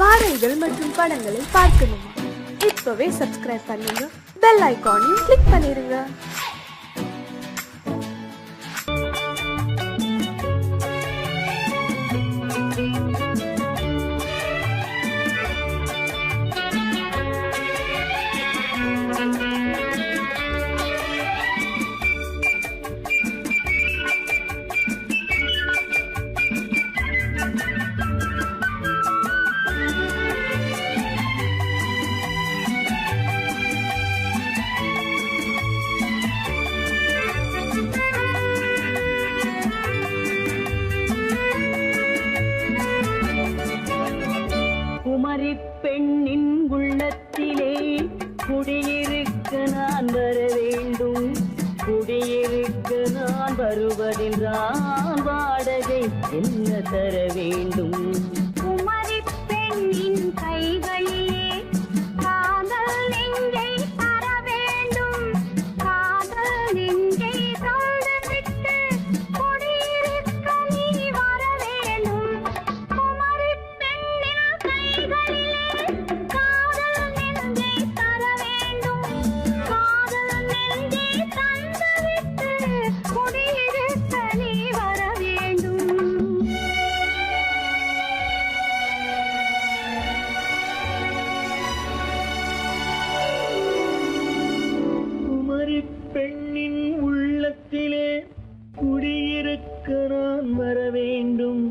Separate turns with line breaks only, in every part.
பாடல்கள் மற்றும் படங்களை பார்க்கணுமா? இப்பவே சப்ஸ்கிரைப் பண்ணுங்க, பெல் ஐகானையும் கிளிக் பண்ணிருங்க.
பெண்ணின் உள்ளத்திலே குடியிருக்க நான் வர வேண்டும். குடியிருக்க நான் வருவதென்றால் வாடகை என்ன தர வேண்டும்?
குமரி பெண்ணின் கைகளிலே காதல் நெஞ்சை தர வேண்டும். காதல் நெஞ்சை தந்துவிட்டு குடியிருக்க நீ வர வேண்டும். குமரி பெண்ணின் கைகளிலே காதல் நெஞ்சை தர வேண்டும். காதல் நெஞ்சை தந்துவிட்டு குடியிருக்க நீ வர வேண்டும்.
குமரி பெண்ணின் உள்ளத்திலே குடியிருக்க நான் வர வேண்டும்.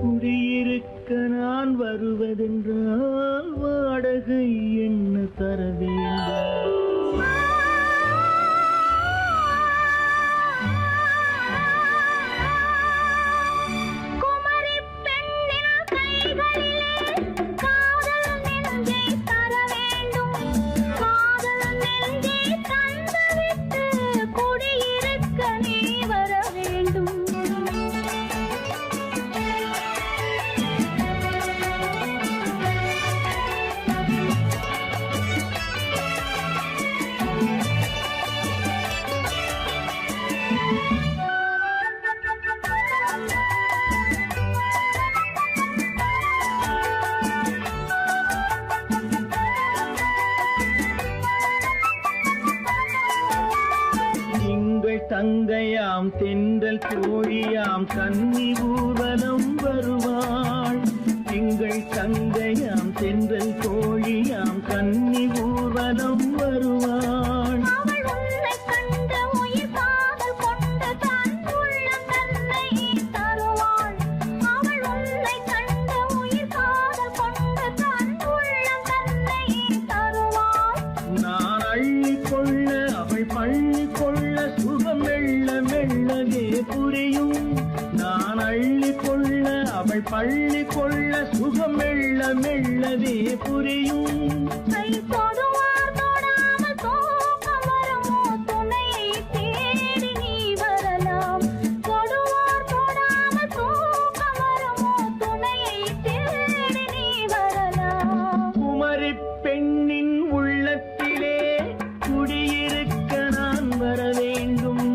குடியிருக்க நான் வருவதென்றால் வாடகை என்ன தர வேண்டும்?
குமரி பெண்ணின் கைகளிலே காதல் நெஞ்சை தர வேண்டும். காதல் நெஞ்சை தந்துவிட்டு குடியிருக்க நீ வர வேண்டும்.
எங்கள் தங்கையாம் தென்றல் தோழியாம் கன்னி ஊர்வலம் வருவாள். எங்கள் தங்கையாம் தென்றல் தோழியாம் கன்னி ஊர்வலம் வருவாள்.
அவள் உன்னை கண்டு உயிர் காதல் கொண்டு தன் உள்ளம் தன்னை தருவாள். அவள் உன்னை கண்டு உயிர் காதல் கொண்டு தன் உள்ளம் தன்னை தருவாள்.
நான் அள்ளி கொள்ள அவள் பள்ளி கொள்ள சுகம் மெல்ல மெல்லவே புரியும். நான் அள்ளி கொள்ள அவள் பள்ளி கொள்ள சுகம் மெல்ல மெல்லவே புரியும்.
கை தொடுவார் தொடாமல் தூக்கம் வருமோ? துணையை தேடி நீ வரலாம். தொடுவார் தொடாமல் தூக்கம் வருமோ? துணையை தேடி நீ வரலாம்.
குமரி பெண்ணின் உள்ளத்திலே குடியிருக்க நான் வர வேண்டும்.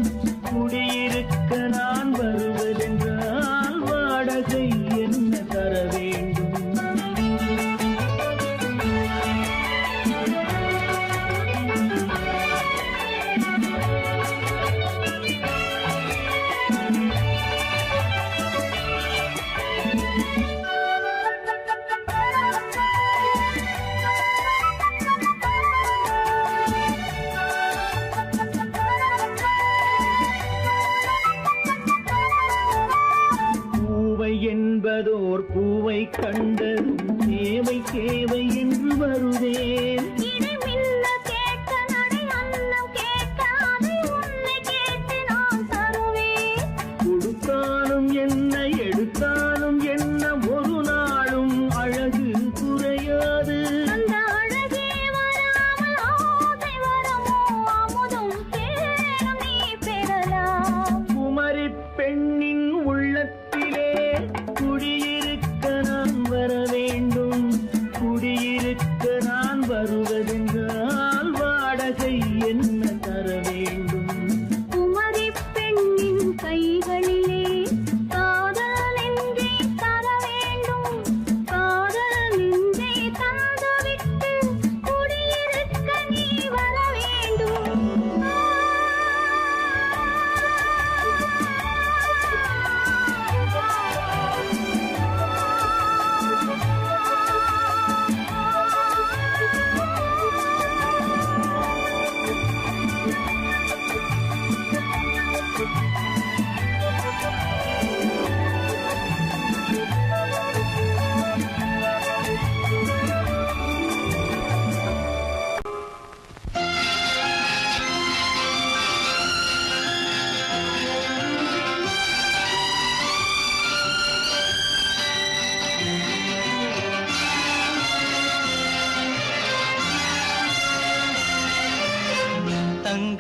குடியிருக்க நான் வருவதென்றால் வாடகை என்ன தர வேண்டும்? பூவை என்பதோர் பூவை கண்டதும் தேவை தேவை என்று வருவேன்.
இடி மின்ன கேட்க நடை அன்னம் கேட்க அதை உன்னை கேட்டு நான் தருவேன்.
கொடுத்தாலும் என்ன எடுத்தாலும் என்ன ஒரு நாளும் அழகு குறையாது.
அந்த அழகே வராமல் ஆசை வரமோ? அமுதும் தேனும் நீ பெறலாம்.
குமரி பெண்ணின் உள்ளத்திலே குடியிருக்க நான் வர வேண்டும். குடியிருக்க நான் வருவது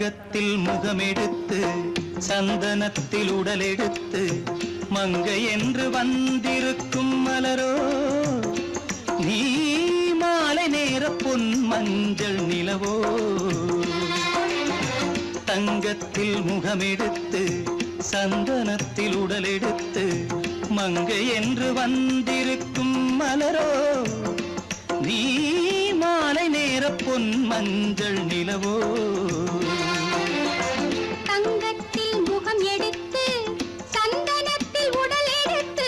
தங்கத்தில் முகமெடுத்து சந்தனத்தில் உடலெடுத்து மங்கை என்று வந்திருக்கும் மலரோ நீ மாலை நேர பொன் மஞ்சள் நிலவோ தங்கத்தில் முகமெடுத்து சந்தனத்தில் உடலெடுத்து மங்கை என்று வந்திருக்கும் மலரோ நீ மாலை நேர பொன் மஞ்சள் நிலவோ
தங்கத்தில் முகம் எடுத்து சந்தனத்தில் உடல் எடுத்து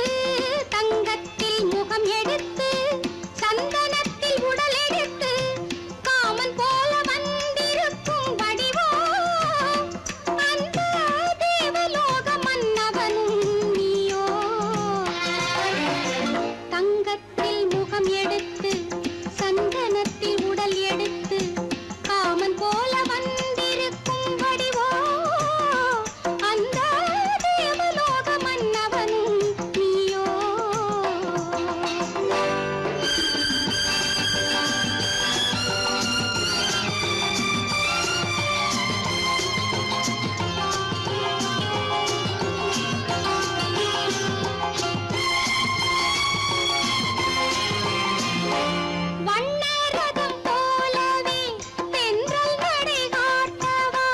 தங்கத்தில் முகம் எடுத்து சந்தனத்தில் உடல் எடுத்து காமன் போல வந்திருக்கும் வடிவோ அந்த தேவலோக மன்னவனும் நீயோ தங்கத்தில் முகம் எடுத்து சந்தனத்தில் உடல் எடுத்து காமன் போல வந்திருக்கும் வடிவோ அந்த தேவலோக மன்னவனும் நீயோ வண்ணரதம் போலவே தென்றல் நடை காட்டவா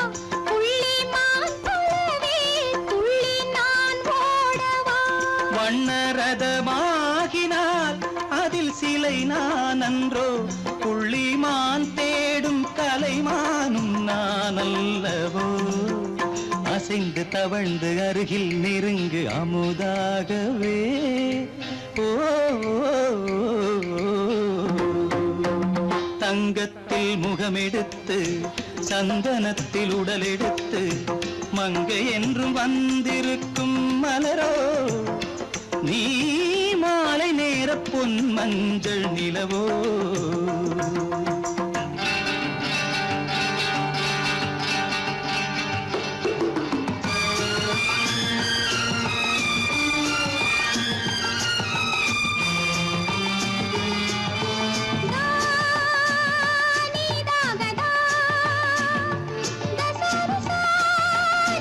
புள்ளிமான் போலவே துள்ளி நான் ஓடவா
வண்ணரதமாகினால் அதில் சிலை நான் அன்றோ புள்ளிமான் தேடும் கலைமானும் நான் அல்லவோ அசைந்து தவழ்ந்து அருகில் நெருங்கு அமுதாகவே ஓ தங்கத்தில் முகமெடுத்து சந்தனத்தில் உடலெடுத்து மங்கை என்றும் வந்திருக்கும் மலரோ நீ மாலை நேர பொன் மஞ்சள் நிலவோ
நீதாகதா தசரசா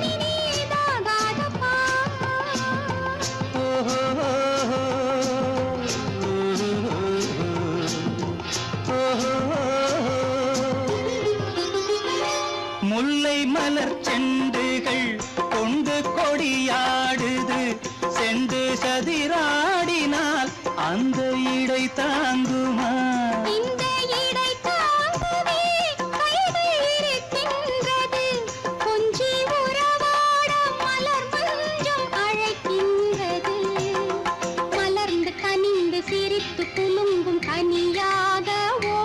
நீதாகதப்பா
முல்லை மலர் செண்டுகள் கொண்டு கொடியாடுது செண்டு சதிராடினால் அந்த இடை தாங்குமா
இந்த இடை தாங்கவே கைகள் இருக்கின்றது கொஞ்சி உறவாட மலர் மஞ்சம் அழைக்கின்றது மலர்ந்து கனிந்து சிரித்து குலுங்கும் கனியாகவோ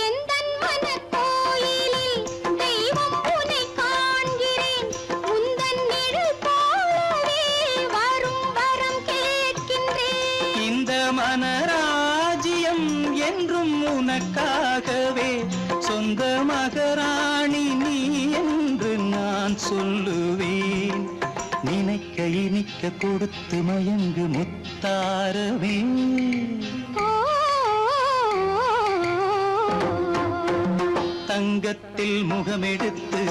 எந்தன் மனக்கோயிலில் தெய்வம் உன்னை காண்கிறேன் உந்தன் நிழல் போலவே வரும் வரம் கேட்கின்றேன்
இந்த மனராஜ்யம் என்றும் உனக்காகவே சொந்த மகராணி நீ என்று நான் சொல்லுவேன் நினைக்க இனிக்க கொடுத்து மயங்கு முத்தாரவே தங்கத்தில் முகமெடுத்து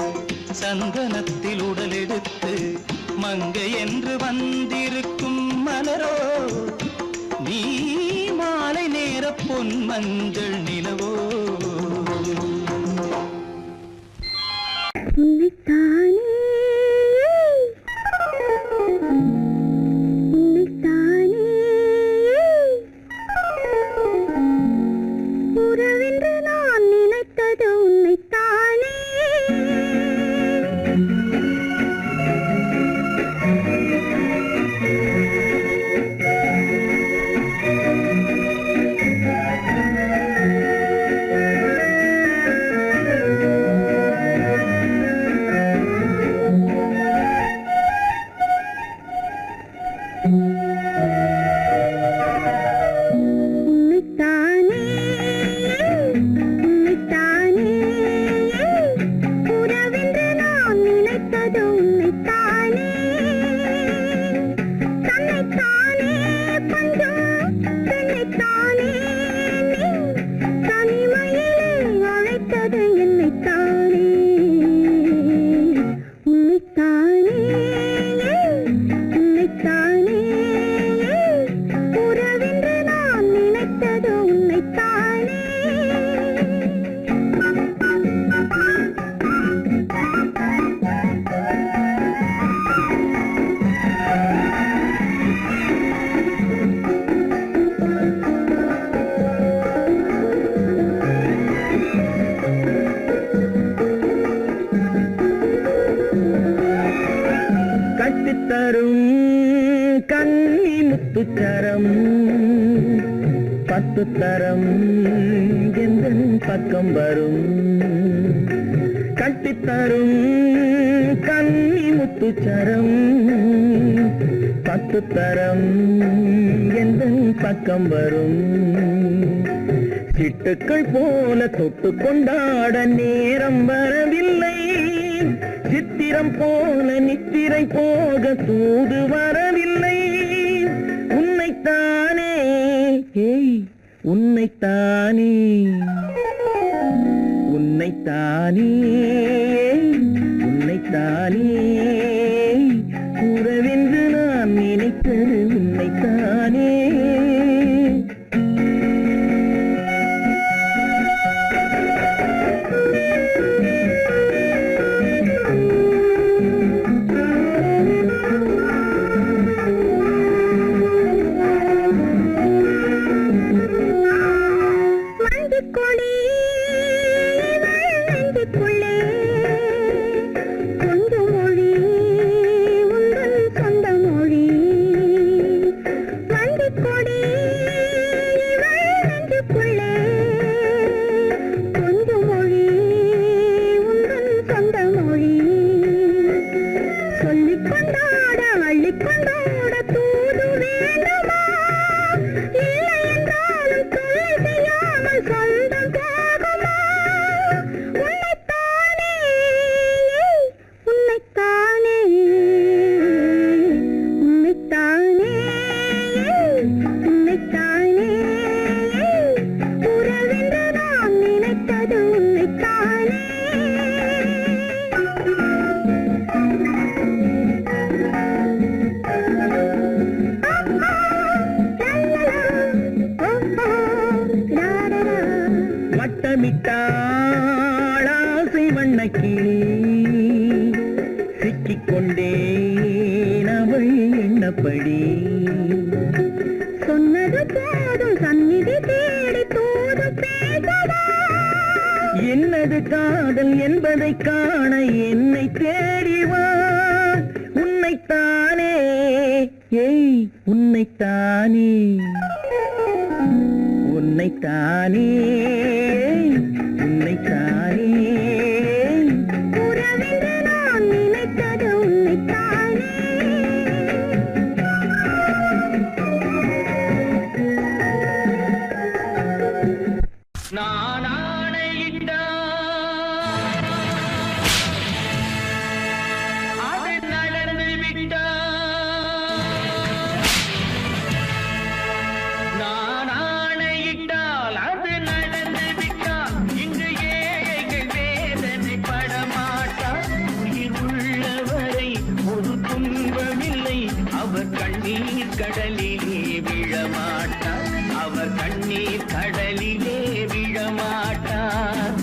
சந்தனத்தில் உடலெடுத்து மங்கை என்று வந்திருக்கும் மலரோ நீ மாலை நேர பொன் மஞ்சள் நிலவோ
உறவென்று நான் நினைத்தது உன்னைத்தானே
10 தரம் எந்தன் பக்கம் வரும் கட்டித்தரும் கன்னி முத்துச்சரம் 10 தரம் எந்தன் பக்கம் வரும் சிட்டுக்கள் போல தொட்டு கொண்டாட நேரம் வரவில்லை சித்திரம் போல நித்திரை போக தூது வரவில்லை உன்னைத்தானே ஏய் உன்னைத்தானே உன்னைத்தானே உன்னைத்தானே கூறவென்று நான் நினைத்தது உன்னைத்தானே வட்டமிட்டாளாசை வண்ணக்கிளி சிக்கிக்கொண்டேன் அவள் எண்ணப்படி சொன்னது போதும் சந்நிதி தேடி தூது பேசவா என்னது காதல் என்பதை காண என்னை தேடிவா உன்னைத்தானே ஏய் உன்னைத்தானே உன்னைத்தானே உன்னைத்தானே உறவென்று நான் நினைத்தது உன்னைத்தானே நான் ஆணையிட்டால் அது நடந்து விட்டால் நான் ஆணையிட்டால் அது நடந்து விட்டால் இங்கு ஏழைகள் வேதனை படமாட்டார் உயிர் உள்ளவரை ஒரு துன்பமில்லை அவர் கண்ணீர் கடலிலே விழமாட்டார் அவர் கண்ணீர் கடலிலே விழமாட்டார்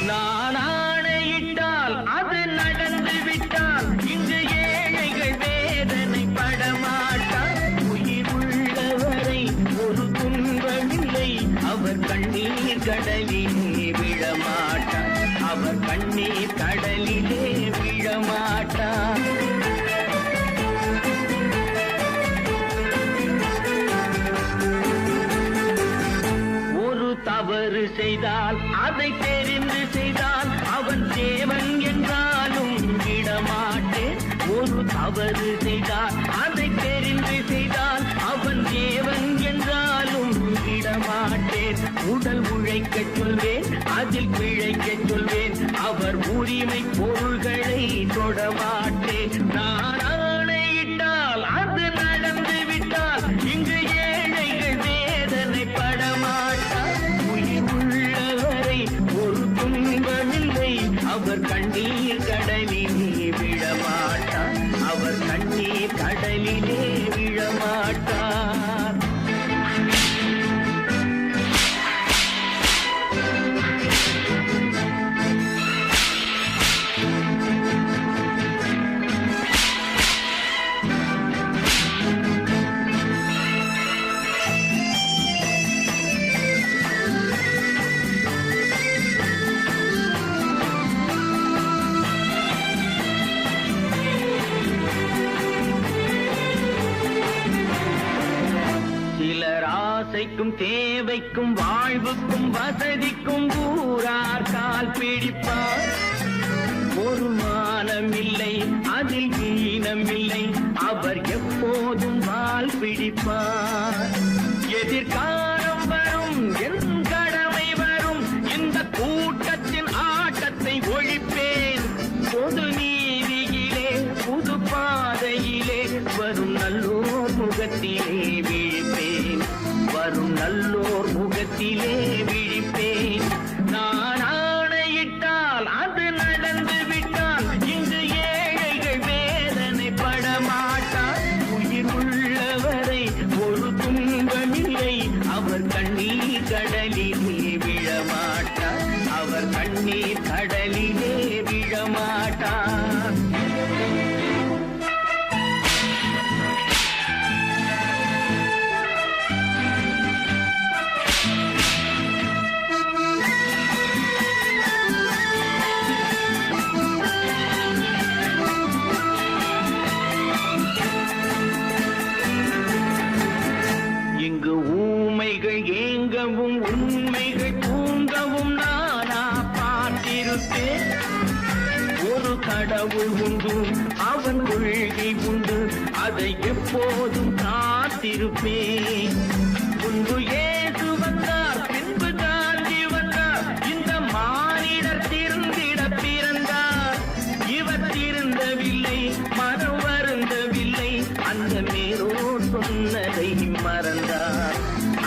நான் ஆணையிட்டால் அது நடந்து விட்டால் இங்கு ஏழைகள் வேதனை படமாட்டார் உயிர் உள்ளவரை ஒரு துன்பமில்லை அவர் கண்ணீர் கடலிலே விழமாட்டார் அவர் கண்ணீர் கடலிலே விழமாட்டார் ஒரு தவறு செய்தால் அதை தெரிந்து செய்தால் அவன் தேவன் என்றாலும் விடமாட்டேன் ஒரு தவறு செய்தால் அதை தெரிந்து செய்தால் அவன் தேவன் என்றாலும் விடமாட்டேன் உடல் உழைக்கச் சொல்வேன் அதில் பிழைக்கச் சொல்வேன் அவர் உரிமை பொருள்களை தொடமாட்டேன் நான் ஆணையிட்டால் அது நடந்து விட்டால் இங்கு ஏழைகள் வேதனை படமாட்டார் உயிர் உள்ளவரை ஒரு துன்பமில்லை அவர் கண்ணீர் கடலிலே விழமாட்டார் அவர் கண்ணீர் கடலிலே விழமாட்டார் ஆசைக்கும் தேவைக்கும் வாழ்வுக்கும் வசதிக்கும் ஊரார் கால் பிடிப்பார். ஒரு மானமில்லை அதில் ஈனமில்லை, அவர் எப்போதும் வால் பிடிப்பார். எதிர்காலம் வரும் என் கடமை வரும், இந்த கூட்டத்தின் ஆட்டத்தை ஒழிப்பேன். பொது நீதியிலே புது பாதையிலே வரும் நல்லோர் முகத்திலே விழிப்பேன். வரும் நல்லோர் முகத்திலே விழிப்பேன். நான் ஆணையிட்டால் அது நடந்து விட்டால் இங்கு ஏழைகள் வேதனைப்பட மாட்டார். உயிர் உள்ளவரை ஒரு துன்பமில்லை, அவர் கண்ணீர் கடலிலே விழமாட்டார். அவர் கண்ணீர் கடலிலே விழமாட்டார். இங்கு ஊமைகள் ஏங்கவும் உண்மைகள் தூங்கவும் நானா பார்த்திருப்பேன். ஒரு கடவுள் உண்டு, அவன் கொள்கை உண்டு, அதை எப்போதும் காத்திருப்பேன். முன்பு ஏசு வந்தார், பின்பு காந்தி வந்தார், இந்த மானிடர் திருந்திட பிறந்தார். இவர் திருந்தவில்லை, மனம் வருந்தவில்லை, அந்த மேலோர் சொன்னதை மறந்தார்.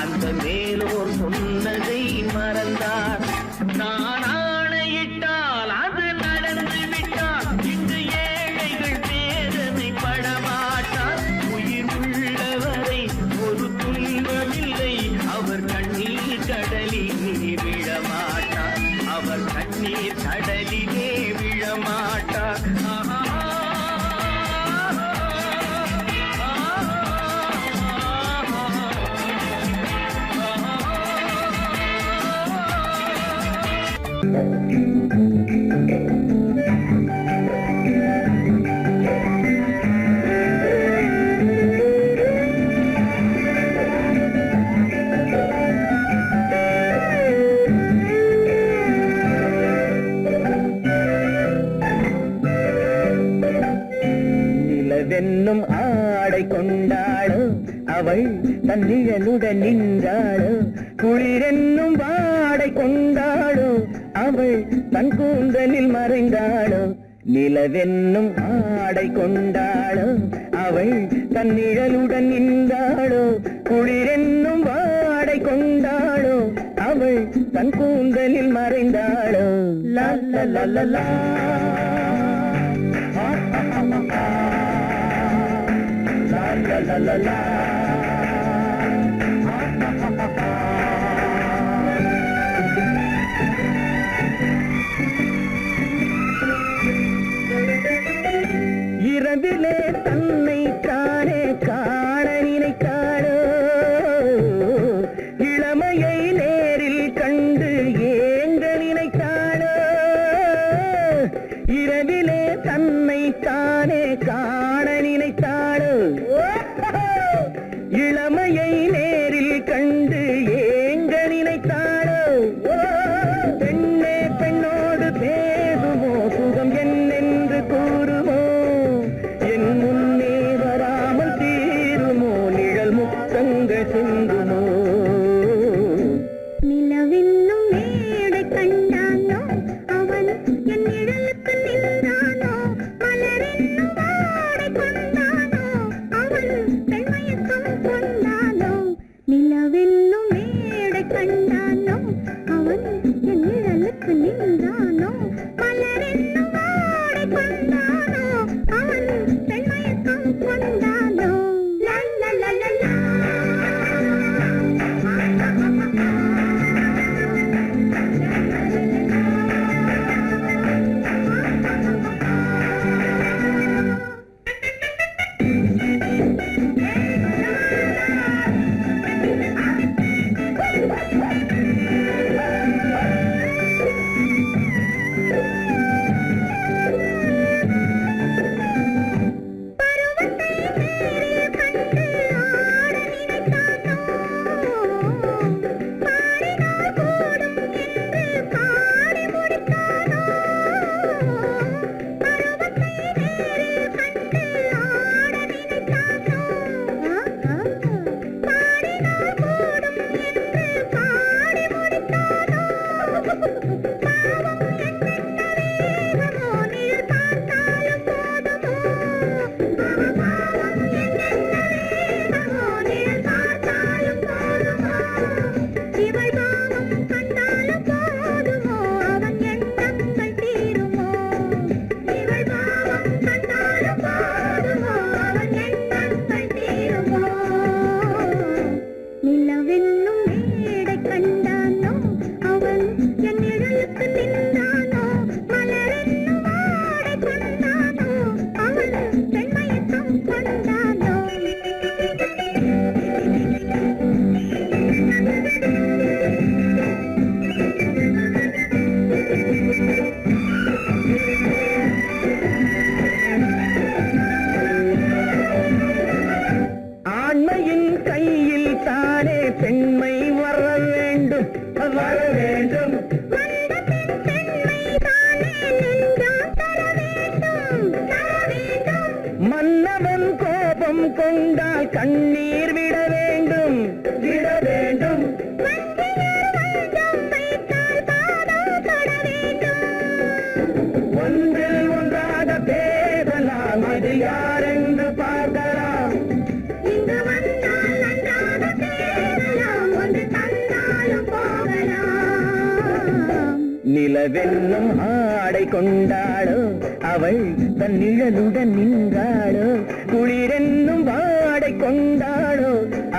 அந்த மேலோர் சொன்னதை மறந்தார். நான் ஆணையிட்டால் அது நடந்து விட்டால் இங்கு ஏழைகள் வேதனைப்பட மாட்டார். உயிர் உள்ளவரை ஒரு துன்பமில்லை, அவர் கண்ணீர் கடலிலே விழமாட்டார். அவர் கண்ணீர் கடலிலே விழமாட்டார்.
நிலவென்னும் ஆடை கொண்டாளோ அவள் தன் நிழலுடன் நின்றாளோ. குளிரென்னும் வாடை கொண்டாளோ அவள் தன் கூந்தலில் மறைந்தாளோ. நிலவென்னும் ஆடை கொண்டாளோ அவள் தன் நிழலுடன் நின்றாளோ. குளிரென்னும் வாடை கொண்டாளோ அவள் தன் கூந்தலில் மறைந்தாளோ. லா லா லா லா லா la la la la. இரவிலே தன்னை தானே காண நினைத்தாளோ. இளமையை நேரில் கண்டு ஏங்க நினைத்தாளோ. இரவிலே தன்னை தானே காண நினைத்தாளோ. இளமையை நேரில் கண்டு ஏங்க நினைத்தாளோ. பெண்ணே பெண்ணோடு பேசுமோ, சுகம் என்னென்று கூறுமோ. என் முன்னே வராமல் தீருமோ, நிழல் முத்தங்கள் சிந்துமோ.
நிலவென்னும் மேடை கண்டானோ, அவன் என் நிழலுக்கு நின்றானோ. மலரென்னும் வாடை
மன்னவன் கோபம் கொண்டால் கண்ணீர் விட வேண்டும் விட வேண்டும். ஒன்றில் ஒன்றாக பேசலாம், அது யாரென்று பார்க்கலாம்.
இங்கு வந்தால் நன்றாக பேசலாம், ஒன்று தந்தாலும் போகலாம்.
நிலவென்னும் ஆடை கொண்டாளோ அவள் தன் நிழலுடன் நின்றாளோ, குளிரென்னும் வாடை கொண்டாளோ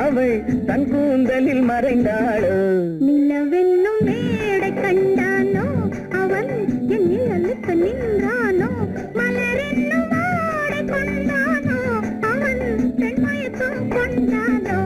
அவள் தன் கூந்தலில் மறைந்தாளோ.
நிலவென்னும் மேடை கண்டானோ அவன் என் நிழலுக்கு நின்றானோ, மலரென்னும் வாடை கொண்டானோ அவன் பெண் மயக்கம் கொண்டானோ.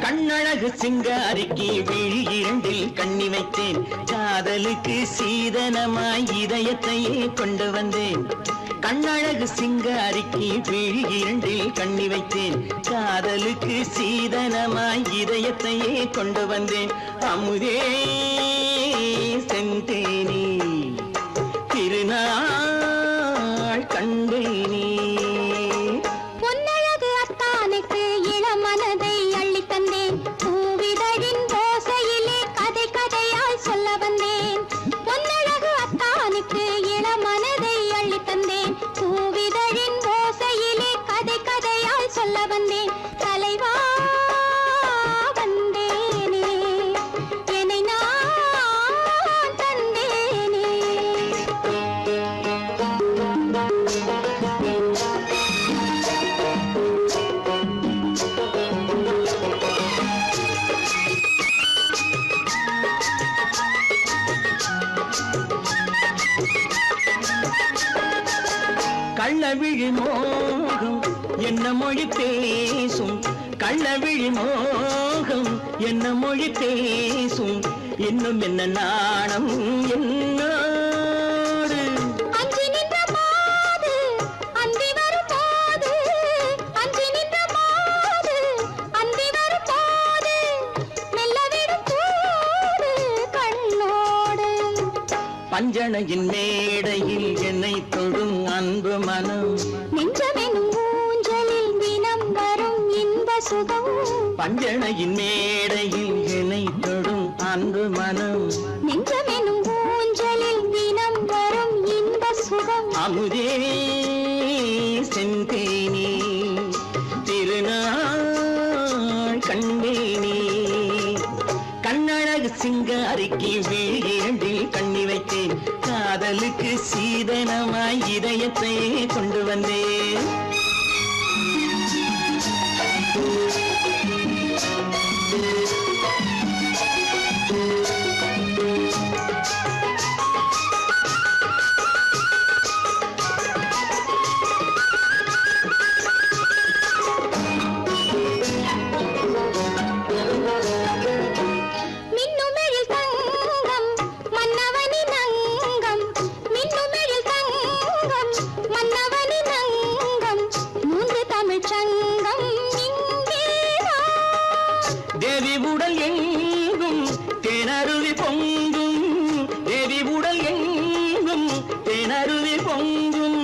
கண்ணழகு சிங்காரிக்கு விழி இரண்டில் கண்ணி வைத்தேன், காதலுக்கு சீதனமாய் இதயத்தையே கொண்டு வந்தேன். கண்ணழகு சிங்காரிக்கு விழி இரண்டில் கண்ணி வைத்தேன், காதலுக்கு சீதனமாய் இதயத்தையே கொண்டு வந்தேன். அமுதே செந்தேனே திருநாள் கண்டேனே.
பொன்னழகு அத்தானுக்கு இளமனதை அள்ளி தந்தேன், பூவிதழின் ஓசையிலே கதை கதையாய் சொல்ல வந்தேன். பொன்னழகு அத்தானுக்கு இளமனதை அள்ளி தந்தேன், பூவிதழின் ஓசையிலே கதை கதையாய் சொல்ல வந்தேன். தலைவா வந்தேனே, என்னை நான் தந்தேனே.
கள்ளவிழி மோகம் என்ன மொழி பேசும், கள்ளவிழி மோகம் என்ன மொழி பேசும், இன்னும் என்ன நாணம் என்னோடு.
அஞ்சி நின்ற மாது அந்தி வரும் போது, அஞ்சி நின்ற மாது அந்தி வரும் போது, மெல்ல விடும் கூடு கண்ணோடு.
பஞ்சணையின் மேடையில் என்னை தொடும் அன்பு மனம்,
நெஞ்சமெனும் ஊஞ்சலில் தினம் வரும் இன்ப சுகம்.
பஞ்சணையின் மேடையில் என்னை தொடும் அன்பு மனம்,
நெஞ்சமெனும் ஊஞ்சலில் தினம் வரும் இன்ப சுகம்.
அமுதே செந்தேனே திருநாள் கண்டேனே. கண்ணழகு சிங்காரிக்கு விழி இரண்டில் கண்ணி வைத்தேன், காதலுக்கு சீதனமாய் இதயத்தையே கொண்டு வந்தேன்.
மின்னுமெழில் தங்கம் மன்னவனின் அங்கம், மின்னுமெழில் தங்கம் மன்னவனின் அங்கம், மூன்று தமிழ்ச் சங்கம் இங்கேதான்.
தேவி உடல் எங்கும் தேனருவி பொங்கும், தேவி உடல் எங்கும் தேனருவி பொங்கும்,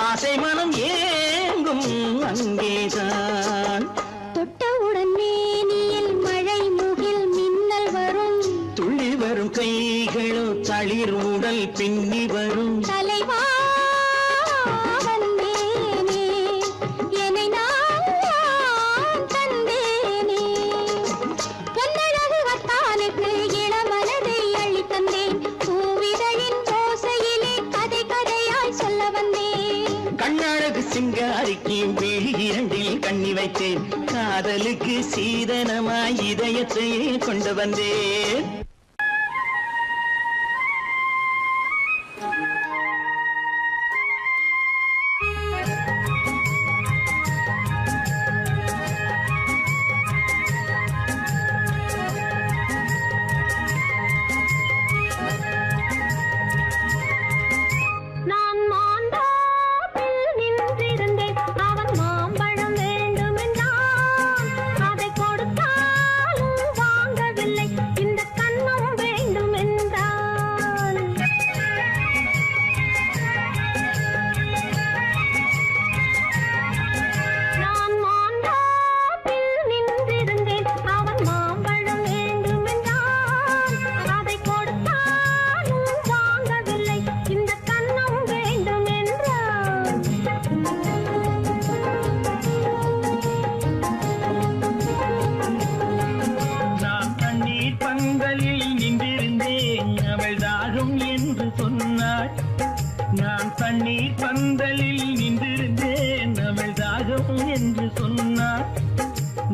ஆசை மனம் ஏங்கும் அங்கேதான்.
தொட்டவுடன் மேனியில் மழை முகில் மின்னல் வரும்,
துள்ளி வரும் கைகளோ தளிர் உடல் பின்னி வரும்.
தலைவா வந்தேனே, என்னை நான் தந்தேனே. பொன்னழகு அத்தானுக்கு இளமன
அழைத்தேன் காதலுக்கு சீதனமாய் இதயத்தையே கொண்டு வந்தேன்
தண்ணீர் பந்தலில் நின்றிருந்தேன் அவள் தாகம் என்று சொன்னாள்.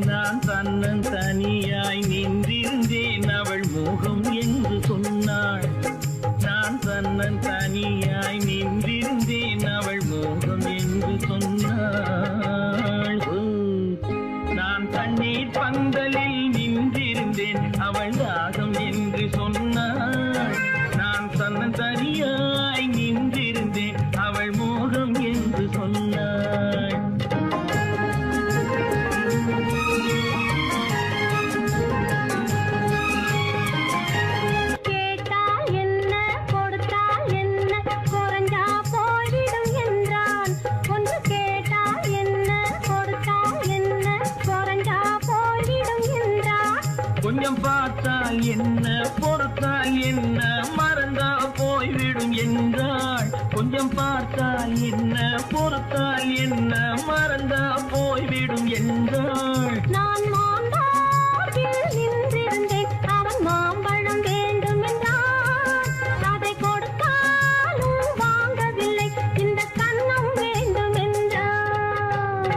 நான் தன்னன் தனியாய் நின்றிருந்தேன் அவள் மோகம் என்று சொன்னாள். நான் தன்னன் தனியாய் நின்றிருந்தேன் அவள் மோகம் என்று சொன்னாள். நான் தண்ணீர் பந்தலில் நின்றிருந்தேன் அவள் தாகம் என்று சொன்னாள். நான் தன்னன் தனியாய் நின்றிருந்தேன் அவள் மோகம் என்று சொன்னாள்.
கேட்டால் என்ன கொடுத்தால் என்ன குறைஞ்சா போய்விடும் என்றான். ஒன்று கேட்டால் என்ன கொடுத்தால் என்ன குறைஞ்சா போய்விடும் என்றான்.
கொஞ்சம் பார்த்தால் என்ன பொறுத்தால் என்ன மறந்தா போய்விடும் என்றாள். கொஞ்சம் பார்த்தால் என்ன பொறுத்தால் என்ன மறந்தா போய்விடும் என்றாள்.
நான் மாம்பழத்தில் நின்றிருந்தேன் அவன் மாம்பழம் வேண்டும் என்றான். அதை கொடுத்தாலும் வாங்கவில்லை இந்த கன்னம் வேண்டும் என்றான்.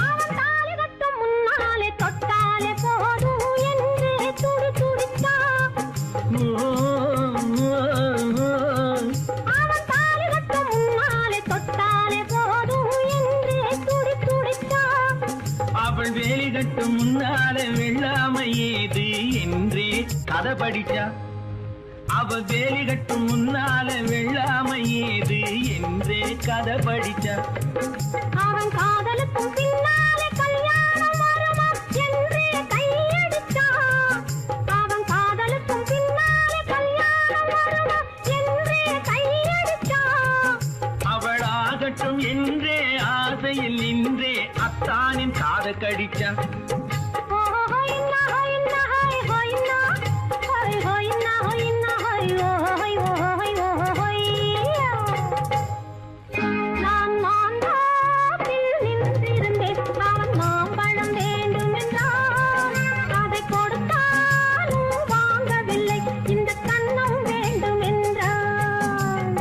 அவன் தாலி கட்டும் முன்னாலே தொட்டாலே போதும் என்று துடி துடித்தான். அவன் தாலி கட்டும் முன்னாலே தொட்டாலே போதும் என்று துடி துடித்தான்.
அவள் வேலி கட்டும் முன்னாலே வெள்ளாமை ஏது என்றே கதை படிச்சா. அவள் வேலி கட்டும் முன்னாலே வெள்ளாமை ஏது என்றே கதை படிச்சா.
அவன் காதலுக்கும் பின்னாலே கல்யாணம் வருமா என்றே கையடித்தான். அவன் காதலுக்கும் பின்னாலே கல்யாணம் வருமா என்றே கையடித்தான்.
அவள் ஆகட்டும் என்றே ஆசையில் நின்றே அத்தானின் காத கடிச்சா.
நான் மாம்பழத்தில் நின்றிருந்தேன் அவன் மாம்பழம் வேண்டும் என்றான். அதை கொடுத்தாலும் வாங்கவில்லை இந்த கன்னம் வேண்டும் என்றான்.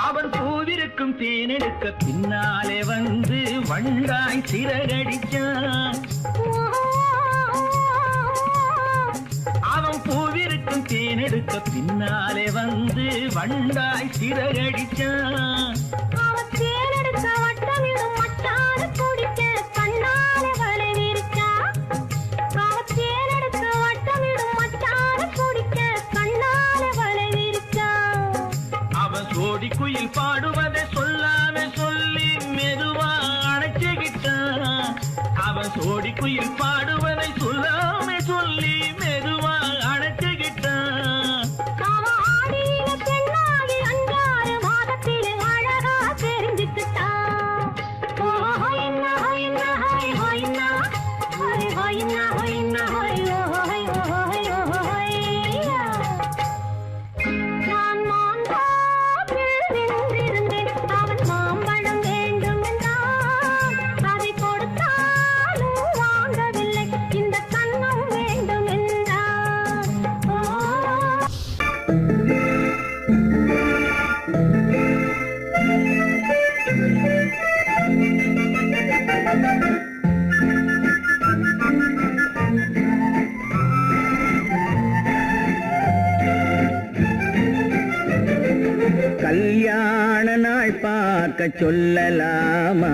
அவன் பூவிருக்கும் தேனெடுக்க பின்னாலே வந்து வண்டாய் சிறகடிச்சான். அவன் பூவிருக்கும் தேனெடுக்க பின்னாலே வந்து வண்டாய் சிறகடிச்சான்.
அவன் தேனெடுக்க வட்டமிடும் மட்டாறு குடிக்க கண்ணாலே வலை விரிச்சா. அவன் தேனெடுக்க வட்டமிடும் மட்டாறு குடிக்க கண்ணாலே வலை விரிச்சா.
அவன் சோடி குயில் பாடுவதை சொல்லாம சொல்லி மெதுவா
பார்க்க சொல்லலாமா?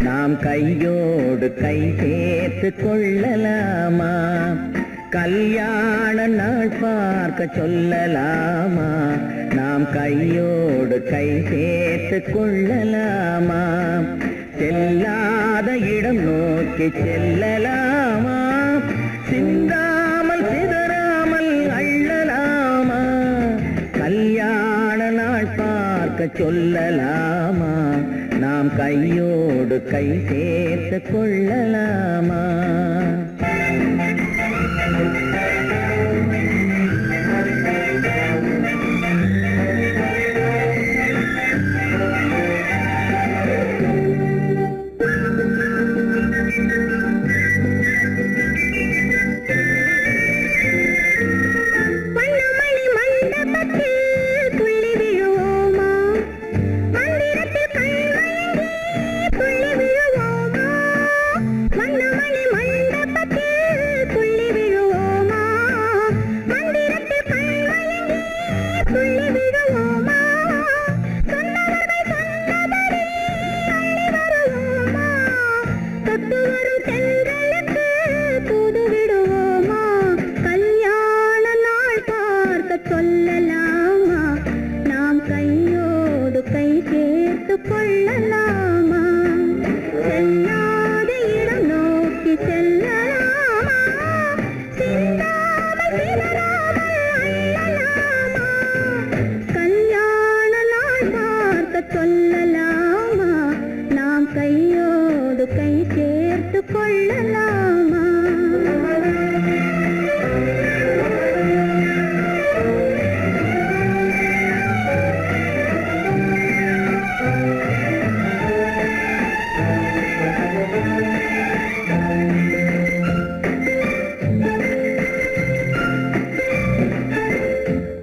நாம் கையோடு கை சேர்த்து கொள்ளலாமா? கல்யாண நாள் பார்க்க சொல்லலாமா? நாம் கையோடு கை சேர்த்து கொள்ளலாமா? செல்லாத இடம் நோக்கி செல்லலாமா? சிந்தாமல் சிதறாமல் அள்ளலாமா? கல்யாண நாள் பார்க்க சொல்லலாமா? நாம் கையோடு கை சேர்த்து கொள்ளலாமா?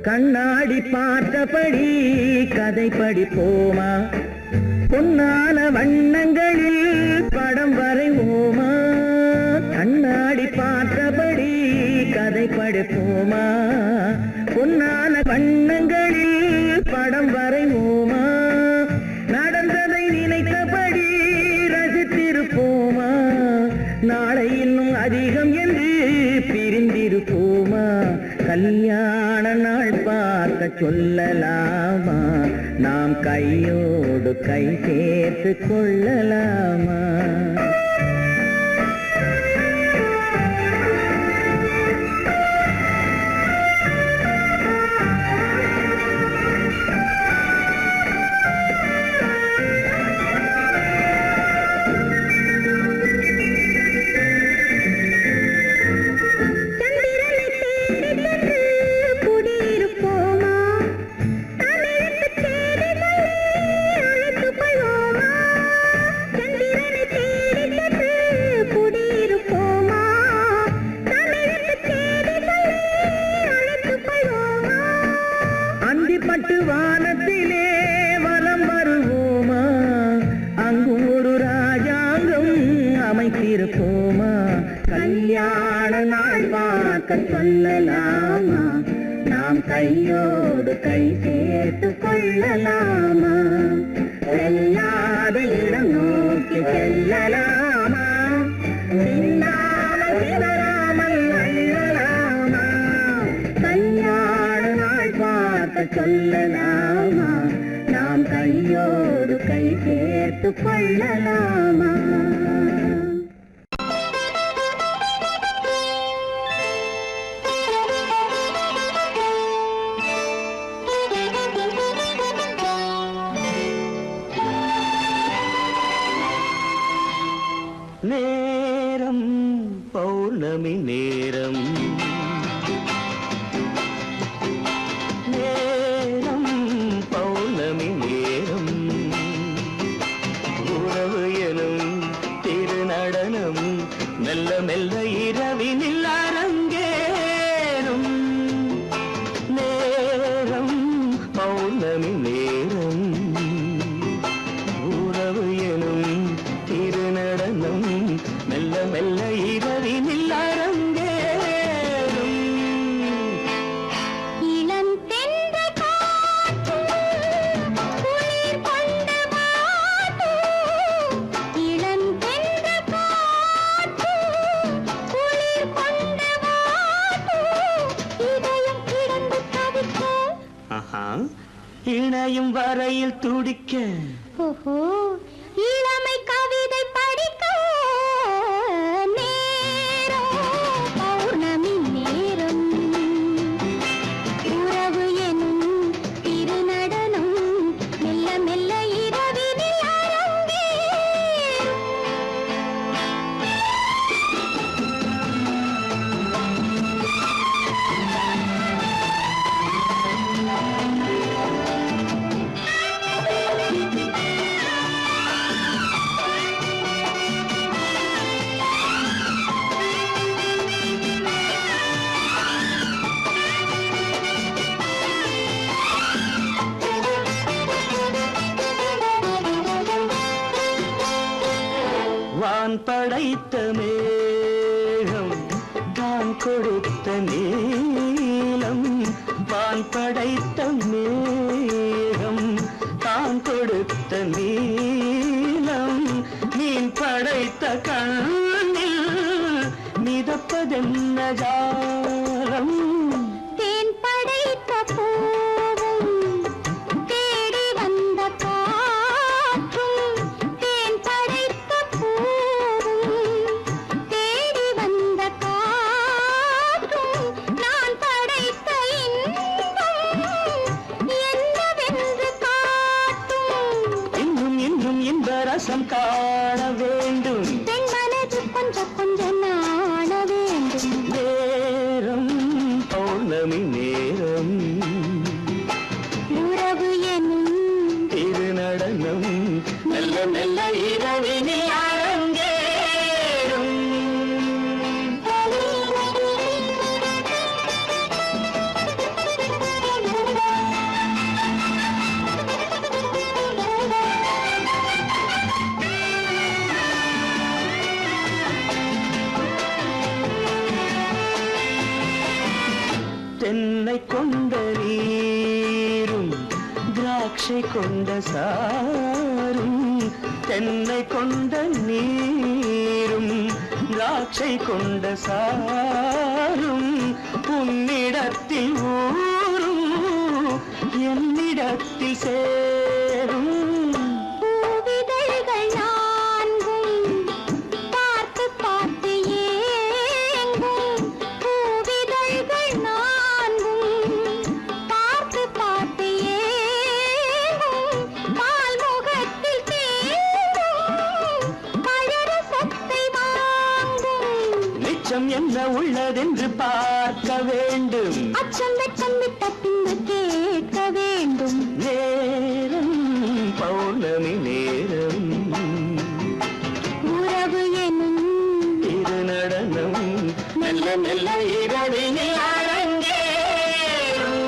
கண்ணாடி பார்த்தபடி கதை படிப்போமா? பொன்னான வண்ணங்களில் படம் வரைவோமா? கண்ணாடி பார்த்தபடி கதை படிப்போமா? பொன்னான வண்ணங்களில் படம் வரைவோமா? நடந்ததை நினைத்தபடி ரசித்திருப்போமா? நாளை இன்னும் அதிகம் என்று பிரிந்திருப்போமா? கல்யாண நாள் பார்க்க சொல்லலாமா? நாம் கையோடு கை சேர்த்து கொள்ளலாமா? பட்டு வானத்திலே வலம் வருவோமா? அங்கும் ஒரு ராஜாங்கம் அமைத்திருப்போமா? கல்யாண நாள் பார்க்க சொல்லலாமா? நாம் கையோடு கை சேர்த்து கொள்ளலாமா? செல்லாத இடம் நோக்கி செல்லலாமா? சிந்தாமல் சிதறாமல் அள்ளலாமா? கல்யாண நாள் பார்க்க சொல்லலாமா? நாம் கையோடு கை சேர்த்து கொள்ளலாமா?
நேரம் பௌர்ணமி நேரம், நேரம் பௌர்ணமி நேரம், உறவு எனும் இணையும் வரையில் துடிக்க
ஓஹோ இளமை கவிதை படிக்க நேரம் பௌர்ணமி நேரம் உறவு எனும் திருநடனம் மெல்ல மெல்ல இரவினில் அரங்கேறும்.
வான் படைத்த மேகம் தான் கொடுத்த நீலம் வான் படைத்த மேகம் தான் கொடுத்த நீலம் மீன் படைத்த கண்ணில் மிதப்பதென்ன ஜாலம்
தேன் படைத்த பூவும் தேடி வந்த காற்றும் தேன் படைத்த பூவும் தேடி வந்த காற்றும் நான் படைத்த இன்பம் என்னவென்று காட்டும்.
இன்னும் இன்னும் இன்ப ரசம் காண வேண்டும்
பெண் மனது கொஞ்சம் கொஞ்சம் நாண வேண்டும்.
நேரம் பௌர்ணமி நேரம்
உறவு எனும்
திருநடனம் மெல்ல மெல்ல இரவினில் அரங்கேறும். தென்னை கொண்ட நீரும் திராட்சை கொண்ட சாரும் தென்னை கொண்ட நீரும் திராட்சை கொண்ட சாரும் உன்னிடத்தில் ஊரும் என்னிடத்தில் சேரும்
பூவிதழ்கள் நான்கும் பார்த்து பார்த்து ஏங்கும். பூவிதழ்கள் நான்கும் பார்த்து பார்த்து ஏங்கும். பால்முகத்தில் தேங்கும் பழரசத்தை வாங்கும்.
நிச்சம் என்ன உள்ளதென்று பார்க்க வேண்டும்
அச்சம் வெச்சம் விட்ட பின்பு கேட்க வேண்டும்.
நேரம் பௌர்ணமி நேரம்
உறவு எனும்
திருநடனம் மெல்ல மெல்ல இரவினில் அரங்கேறும்.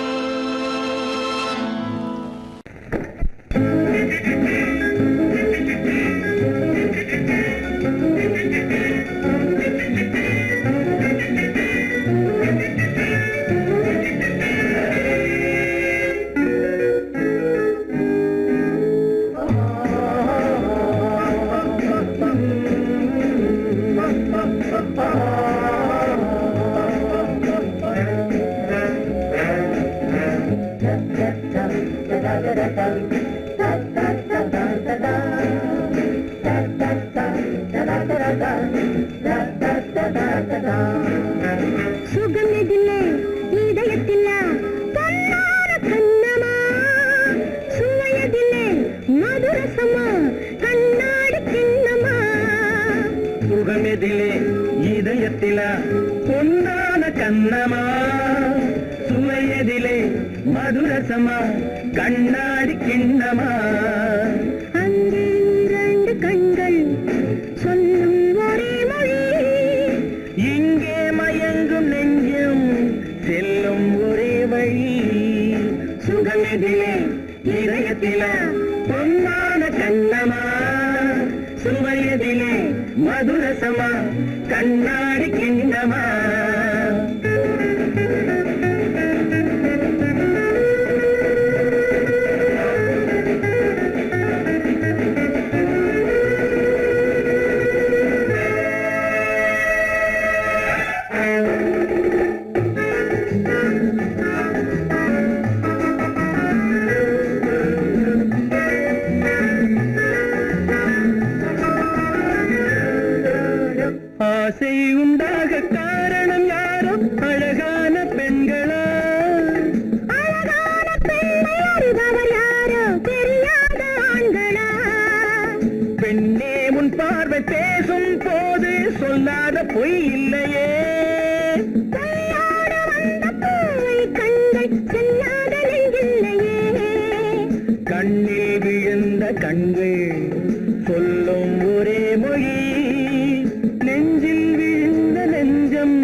சுகமெதிலே இதயத்தில பொன்னார கண்ணமா சுவையதிலே மதுரசமா கண்ணாடி கிண்ணமா
சுகமெதிலே இதயத்தில பொன்னான கண்ணமா சுவையதிலே மதுரசமா கண்ணாடி கிண்ணமா
அங்கே இரண்டு கண்கள் சொல்லும் ஒரே மொழி
இங்கே மயங்கும் நெஞ்சும் செல்லும் ஒரே வழி சுகமெதிலே இதயத்தில பொன்னான கண்ணமா சுவையதிலே மதுரசமா கண்ணாடி கிண்ணமா அழகான பெண்களா
அழகான பெண்ணை அறிபவர் யாரோ தெரியாத ஆண்களா
பெண்ணே உன் பார்வை பேசும் போது சொல்லாத பொய் இல்லையே
கையோடு வந்த பூவை கண்கள் செல்லாத நெஞ்சில்லையே
கண்ணில் விழுந்த கண்கள் சொல்லும் ஒரே மொழி நெஞ்சில் விழுந்த நெஞ்சம்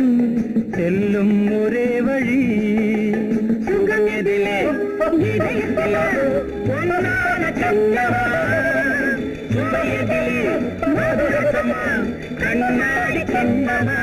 செல்லும் ஒரே வழி சுகம் எதிலே இதயத்திலே பொன்னான சங்கமா சுவை எதிலே மதுரசமா கண்ணாடி கண்ணமா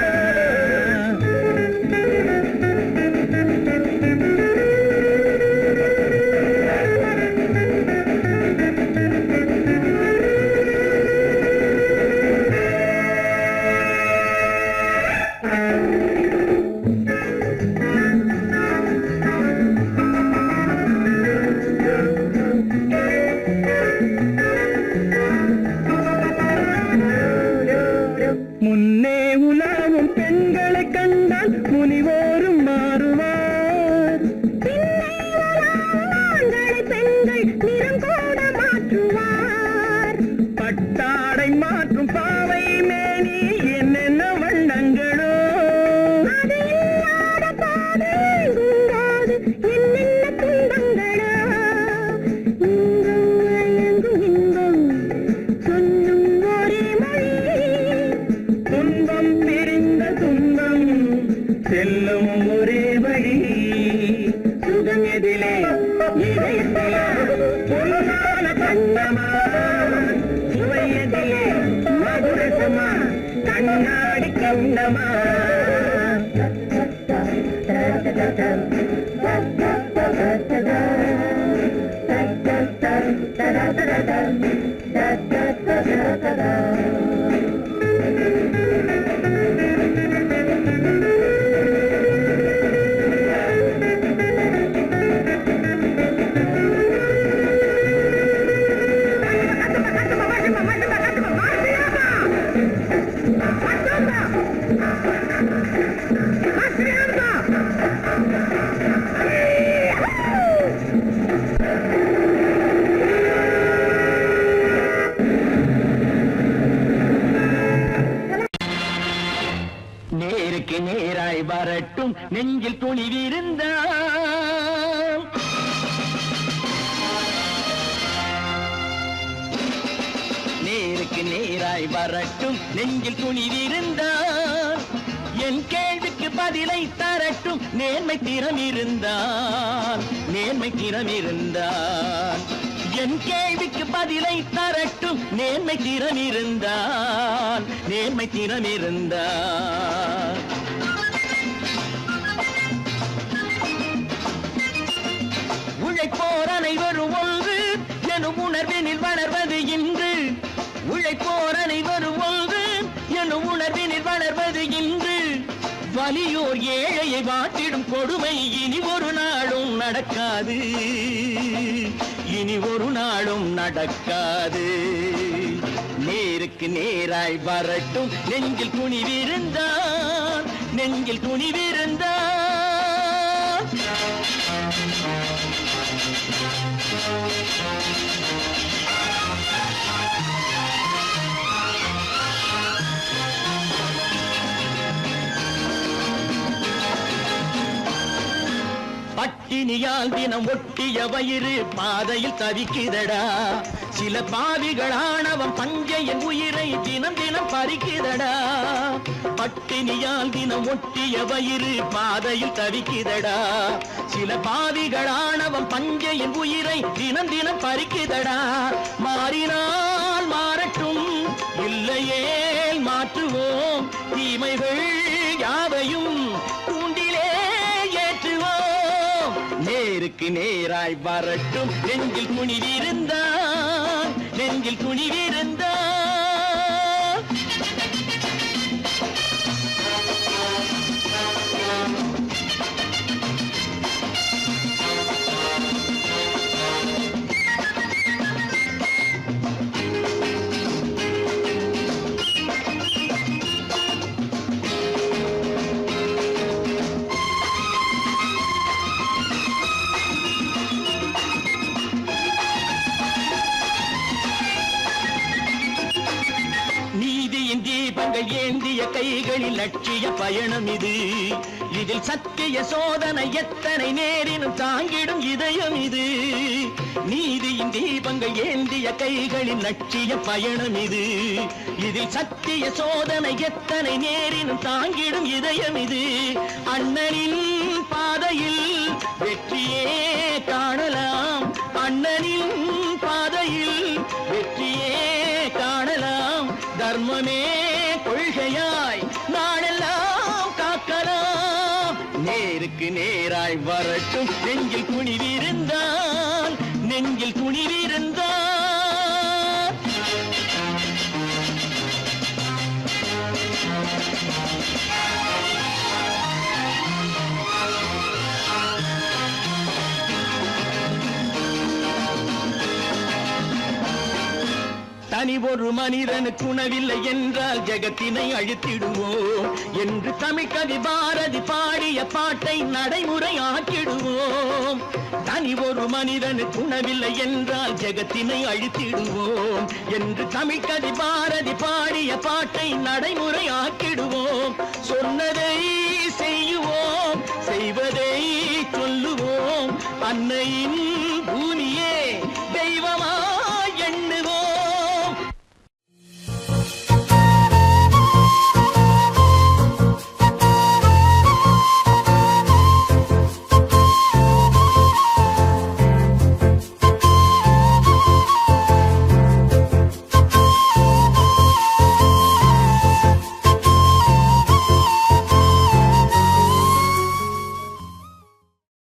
முன்னே உலாவும் பெண்களை கண்டால் முனிவோரும் மாறுவார்
பின்னை உலாவும் ஆண்களை பெண்கள் நிறம் கூட மாற்றுவார்
பட்டாடை மாற்றும் பாவை மேனி என்னென்ன வண்ணங்களோ
அது இல்லாத போது எங்கும்போது என்னென்ன துன்பங்களோ இங்கும் எங்கும் இன்பம் சொல்லும் ஒரே மொழி
துன்பம் பிரிந்த துன்பம் செல்லும் ஒரே வழி சுகம் எதிலே இதயத்திலே பொன்னான கண்ணமா சுவை எதிலே மதுரசமா கண்ணாடி கண்ணமா நேருக்கு நேராய் வரட்டும் நெஞ்சில் துணிவிருந்தால் நேருக்கு நேராய் வரட்டும் நெஞ்சில் துணிவிருந்தால் என் கேள்விக்கு பதிலை தரட்டும் நேர்மை திறம் இருந்தால் என் கேள்விக்கு பதிலை தரட்டும் நேர்மை திறம் இருந்தால் உழைப்போர் அனைவரும் ஒன்று எனும் உணர்வினில் வளர்வது இன்று உழைப்போர் அனைவரும் ஒன்று எனும் உணர்வினில் வளர்வது இன்று வலியோர் ஏழையை வாட்டிடும் கொடுமை இனி ஒரு நாளும் நடக்காது நேருக்கு நேராய் வரட்டும் நெஞ்சில் துணிவிருந்தால் பட்டினியால் தினம் ஒட்டிய வயிறு பாதையில் தவிக்குதடா சில பாவிகளானவன் பஞ்சையின் உயிரை தினம் தினம் பறிக்குதடா பட்டினியால் தினம் ஒட்டிய வயிறு பாதையில் தவிக்குதடா சில பாவிகளானவன் பஞ்சையின் உயிரை தினம் தினம் பறிக்குதடா மாறினால் மாறட்டும் இல்லையேல் மாற்றுவோம் தீமைகள் யாவையும் கூண்டிலே ஏற்றுவோம் நேருக்கு நேராய் வரட்டும் நெஞ்சில் துணிவிருந்தால்
கைகளில் லட்சிய பயணம் இது. இதில் சத்திய சோதனை எத்தனை நேரினும் தாங்கிடும் இதயம் இது. நீதியின் தீபங்கள் ஏந்திய கைகளின் லட்சிய பயணம் இது. இதில் சத்திய சோதனை எத்தனை நேரினும் தாங்கிடும் இதயம் இது. அண்ணனின் பாதையில் வெற்றியே காணலாம், அண்ணனின் பாதையில் வெற்றியே காணலாம். தர்மமே கொள்கையாய் நாடெல்லாம் காக்கலாம். நேருக்கு நேராய் வரட்டும் நெஞ்சில் துணிவிருந்தால், நெஞ்சில் துணிவிருந்தால். தனி ஒரு மனிதனுக்கு உணவில்லை என்றால் ஜெகத்தினை அழித்திடுவோம் என்று தமிழ் கவி பாரதி பாடிய பாட்டை நடைமுறையாக்கிடுவோம். தனி ஒரு மனிதனுக்கு உணவில்லை என்றால் ஜெகத்தினை அழித்திடுவோம் என்று தமிழ் கவி பாரதி பாடிய பாட்டை நடைமுறையாக்கிடுவோம். சொன்னதை